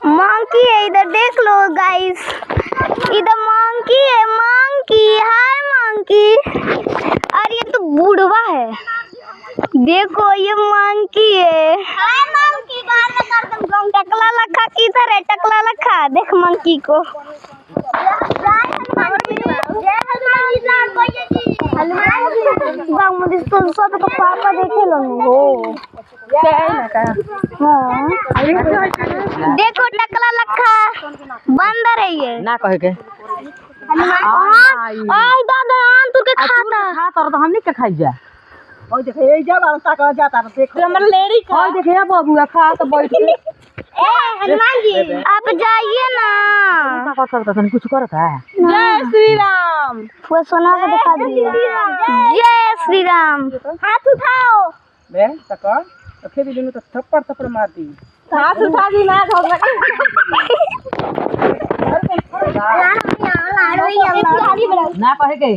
Monkey है इधर, देख लो गाइस, इधर मंकी है, मंकी हाय मंकी। और ये तो बुढ़वा है, देखो ये मंकी है। टकला लखा किधर है? टकला लखा देख मंकी को। सब तो पापा देखे लो हो। देखो टकला लखा बंदर है ये ना कहे के आई दादा तू के खाता तो हम नहीं के खाई जा। और देखे ये जब आलता कर जाता देखो हमर लेडी खा देखे बबुआ खा तो बैठ के। ए हनुमान जी आप जाइए ना। का करता तनी कुछ करता है। जय श्री राम। वो सोना को दिखा दिया। जय श्री राम। हाथ उठाओ बे तका तो फिर दिन तो थप्पड़ मार दी। हाथ उठा दी ना ना कहे के